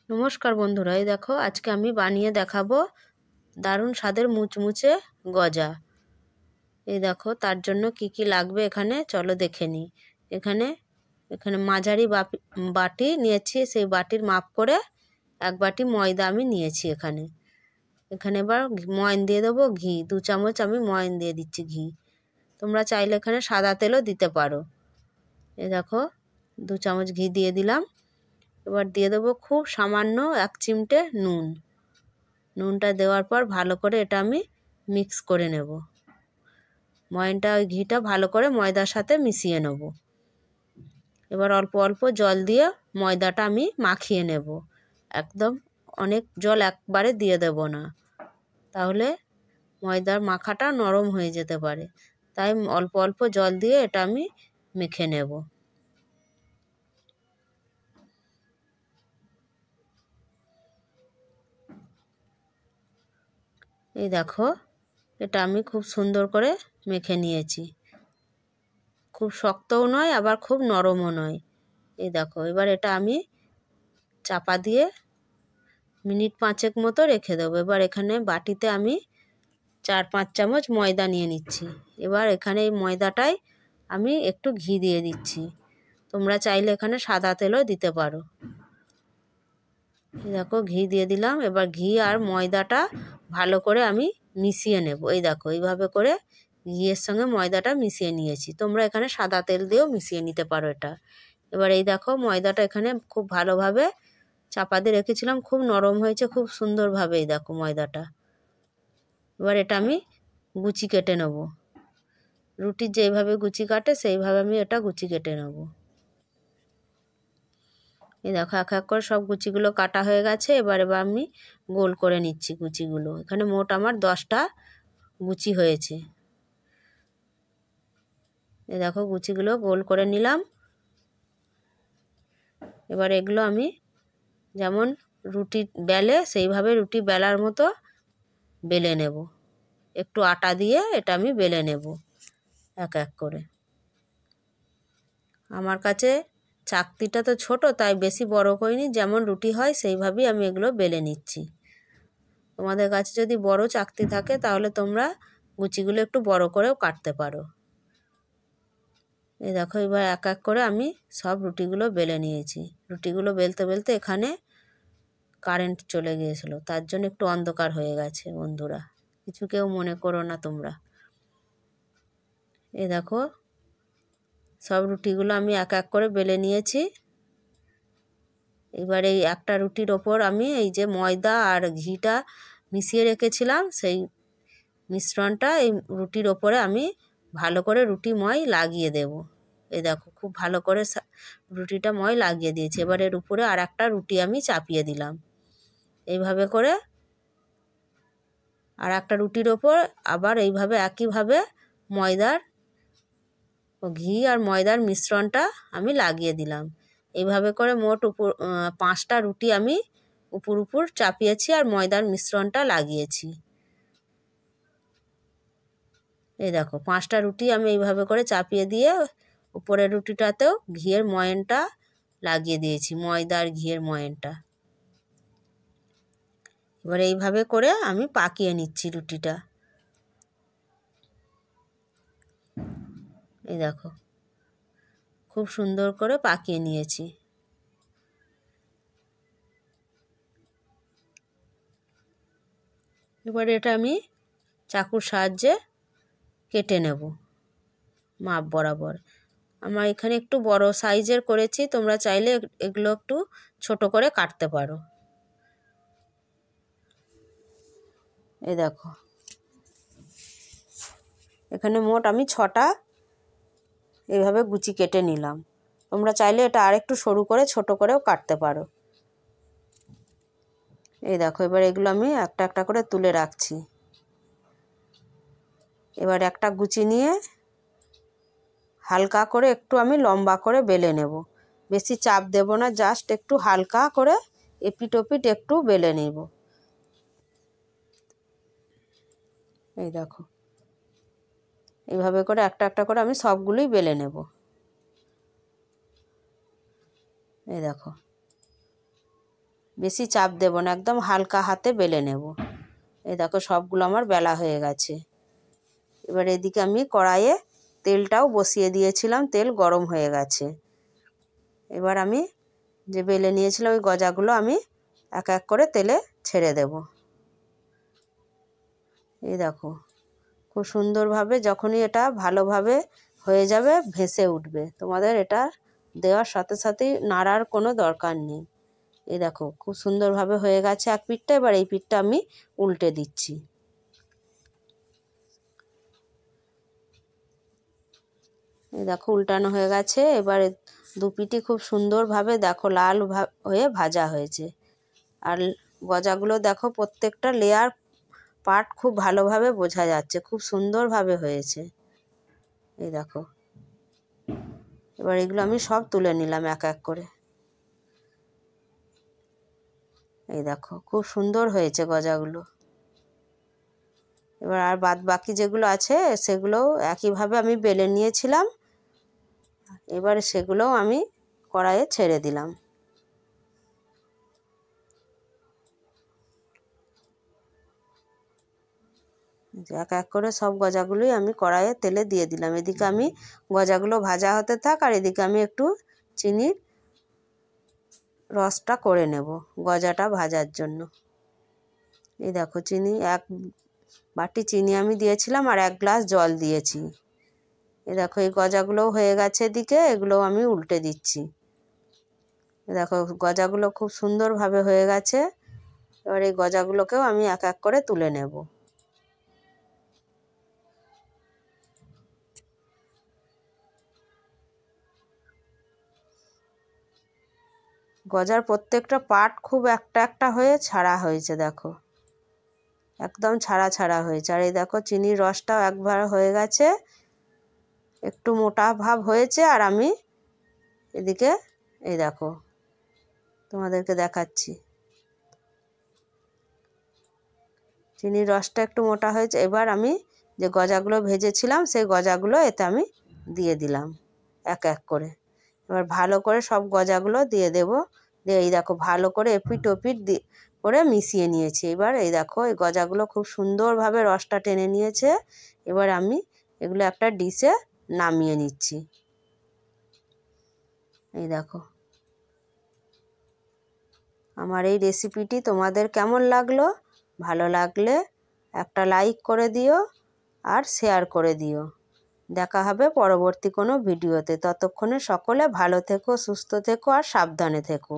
নমস্কার বন্ধুরা, এই দেখো আজকে আমি বানিয়ে দেখাবো দারুণ স্বাদের মুচমুচে গজা। এই দেখো তার জন্য কি কি লাগবে এখানে চলো দেখে নিই। এখানে এখানে মাঝারি বাটি নিয়েছি, সেই বাটির মাপ করে এক বাটি ময়দা আমি নিয়েছি। এখানে এখানে এবার ময়ন দিয়ে দেবো, ঘি 2 চামচ আমি ময়ন দিয়ে দিচ্ছি ঘি। তোমরা চাইলে এখানে সাদা তেলও দিতে পারো। এই দেখো 2 চামচ ঘি দিয়ে দিলাম। এবার দিয়ে দেবো খুব সামান্য 1 চিমটে নুন। নুনটা দেওয়ার পর ভালো করে এটা আমি মিক্স করে নেব। ময়নটা ওই ঘিটা ভালো করে ময়দার সাথে মিশিয়ে নেব। এবার অল্প অল্প জল দিয়ে ময়দাটা আমি মাখিয়ে নেব। একদম অনেক জল একবারে দিয়ে দেব না, তাহলে ময়দার মাখাটা নরম হয়ে যেতে পারে। তাই অল্প অল্প জল দিয়ে এটা আমি মেখে নেব। এই দেখো এটা আমি খুব সুন্দর করে মেখে নিয়েছি। খুব শক্তও নয় আবার খুব নরমও নয়। এই দেখো এবার এটা আমি চাপা দিয়ে মিনিট 5 মতো রেখে দেবো। এবার এখানে বাটিতে আমি 4-5 চামচ ময়দা নিয়ে নিচ্ছি। এবার এখানে এই ময়দাটায় আমি একটু ঘি দিয়ে দিচ্ছি। তোমরা চাইলে এখানে সাদা তেলও দিতে পারো। দেখো ঘি দিয়ে দিলাম। এবার ঘি আর ময়দাটা ভালো করে আমি মিশিয়ে নেব। এই দেখো এইভাবে করে ঘিয়ের সঙ্গে ময়দাটা মিশিয়ে নিয়েছি। তোমরা এখানে সাদা তেল দিয়েও মিশিয়ে নিতে পারো এটা। এবার এই দেখো ময়দাটা এখানে খুব ভালোভাবে চাপা দিয়ে রেখেছিলাম, খুব নরম হয়েছে খুব সুন্দরভাবে। এই দেখো ময়দাটা। এবার এটা আমি গুচি কেটে নেব। রুটির যেইভাবে গুচি কাটে সেইভাবে আমি এটা গুচি কেটে নেব। এই দেখো এক এক করে সব গুচিগুলো কাটা হয়ে গেছে। এবার আমি গোল করে নিচ্ছি গুচিগুলো। এখানে মোট আমার 10টা গুচি হয়েছে। এই দেখো গুচিগুলো গোল করে নিলাম। এবার এগুলো আমি যেমন রুটি বেলে সেইভাবে রুটি বেলার মতো বেলে নেব। একটু আটা দিয়ে এটা আমি বেলে নেব এক এক করে। আমার কাছে চাকতিটা তো ছোট, তাই বেশি বড় করিনি, যেমন রুটি হয় সেইভাবেই আমি এগুলো বেলে নিচ্ছি। তোমাদের কাছে যদি বড় চাকতি থাকে তাহলে তোমরা গুচিগুলো একটু বড় করেও কাটতে পারো। এই দেখো এবার এক এক করে আমি সব রুটিগুলো বেলে নিয়েছি। রুটিগুলো বেলতে বেলতে এখানে কারেন্ট চলে গিয়েছিলো, তার জন্য একটু অন্ধকার হয়ে গেছে বন্ধুরা, কিছু কেউ মনে করো না তোমরা। এই দেখো সব রুটিগুলো আমি এক এক করে বেলে নিয়েছি। এবার এই একটা রুটির ওপর আমি এই যে ময়দা আর ঘিটা মিশিয়ে রেখেছিলাম সেই মিশ্রণটা এই রুটির ওপরে আমি ভালো করে রুটিময় লাগিয়ে দেব। এই দেখো খুব ভালো করে রুটিটা ময় লাগিয়ে দিয়েছি। এবার এর উপরে আর একটা রুটি আমি চাপিয়ে দিলাম। এইভাবে করে আর একটা রুটির ওপর আবার এইভাবে একইভাবে ময়দার ও ঘি আর ময়দার মিশ্রণটা আমি লাগিয়ে দিলাম। এইভাবে করে মোট 5টা রুটি আমি উপর চাপিয়েছি আর ময়দার মিশ্রণটা লাগিয়েছি। এই দেখো 5টা রুটি আমি এইভাবে করে চাপিয়ে দিয়ে উপরের রুটিটাতেও ঘিয়ের ময়নটা লাগিয়ে দিয়েছি, ময়দা আর ঘিয়ের ময়নটা। এবার এইভাবে করে আমি পাকিয়ে নিচ্ছি রুটিটা। এই দেখো খুব সুন্দর করে পাকিয়ে নিয়েছি। এবার এটা আমি চাকুর সাহায্যে কেটে নেব মাপ বরাবর। আমার এখানে একটু বড় সাইজের করেছি, তোমরা চাইলে এগুলো একটু ছোট করে কাটতে পারো। এই দেখো এখানে মোট আমি 6টা এইভাবে গুচি কেটে নিলাম। তোমরা চাইলে এটা আরেকটু সরু করে ছোট করেও কাটতে পারো। এই দেখো এবার এগুলো আমি একটা একটা করে তুলে রাখছি। এবার একটা গুচি নিয়ে হালকা করে একটু আমি লম্বা করে বেলে নেব। বেশি চাপ দেব না, জাস্ট একটু হালকা করে এপিট ওপিট একটু বেলে নেব। এই দেখো এইভাবে করে একটা একটা করে আমি সবগুলোই বেলে নেব। এই দেখো বেশি চাপ দেব না, একদম হালকা হাতে বেলে নেব। এই দেখো সবগুলো আমার বেলা হয়ে গেছে। এবার এদিকে আমি কড়াইয়ে তেলটাও বসিয়ে দিয়েছিলাম, তেল গরম হয়ে গেছে। এবার আমি যে বেলে নিয়েছিলাম ওই গজাগুলো আমি এক এক করে তেলে ছেড়ে দেব। এই দেখো খুব সুন্দরভাবে যখনই এটা ভালোভাবে হয়ে যাবে ভেসে উঠবে, তোমাদের এটা দেওয়ার সাথে সাথেই নাড়ার কোনো দরকার নেই। এই দেখো খুব সুন্দরভাবে হয়ে গেছে এক পিঠটা। এবার এই পিঠটা আমি উল্টে দিচ্ছি। এই দেখো উল্টানো হয়ে গেছে। এবার দু পিঠই খুব সুন্দরভাবে দেখো লাল হয়ে ভাজা হয়েছে। আর গজাগুলো দেখো প্রত্যেকটা লেয়ার পার্ট খুব ভালোভাবে বোঝা যাচ্ছে, খুব সুন্দরভাবে হয়েছে। এই দেখো এবার এগুলো আমি সব তুলে নিলাম এক এক করে। এই দেখো খুব সুন্দর হয়েছে গজাগুলো। এবার আর বাদ বাকি যেগুলো আছে সেগুলোও একইভাবে আমি বেলে নিয়েছিলাম। এবার সেগুলোও আমি কড়াইয়ে ছেড়ে দিলাম। এক এক করে সব গজাগুলোই আমি কড়াইয়ে তেলে দিয়ে দিলাম। এদিকে আমি গজাগুলো ভাজা হতে থাক, আর এদিকে আমি একটু চিনির রসটা করে নেব গজাটা ভাজার জন্য। এই দেখো চিনি এক বাটি চিনি আমি দিয়েছিলাম আর 1 গ্লাস জল দিয়েছি। এই দেখো এই গজাগুলোও হয়ে গেছে এদিকে, এগুলোও আমি উল্টে দিচ্ছি। দেখো গজাগুলো খুব সুন্দরভাবে হয়ে গেছে। এবার এই গজাগুলোকেও আমি এক এক করে তুলে নেব। গজার প্রত্যেকটা পার্ট খুব একটা একটা হয়ে ছাড়া হয়েছে, দেখো একদম ছাড়া ছাড়া হয়েছে। আর এই দেখো চিনির রসটাও একবার হয়ে গেছে, একটু মোটা ভাব হয়েছে। আর আমি এদিকে এই দেখো তোমাদেরকে দেখাচ্ছি, চিনির রসটা একটু মোটা হয়েছে। এবার আমি যে গজাগুলো ভেজেছিলাম সেই গজাগুলো এতে আমি দিয়ে দিলাম এক এক করে। এবার ভালো করে সব গজাগুলো দিয়ে দেব। দিয়ে এই দেখো ভালো করে এপিট ওপিট করে মিশিয়ে নিয়েছি। এবার এই দেখো এই গজাগুলো খুব সুন্দরভাবে রসটা টেনে নিয়েছে। এবার আমি এগুলো একটা ডিশে নামিয়ে নিচ্ছি। এই দেখো আমার এই রেসিপিটি তোমাদের কেমন লাগলো? ভালো লাগলে একটা লাইক করে দিও আর শেয়ার করে দিও। দেখা হবে পরবর্তী কোনো ভিডিওতে। ততক্ষণে সকলে ভালো থেকো, সুস্থ থেকো আর সাবধানে থেকো।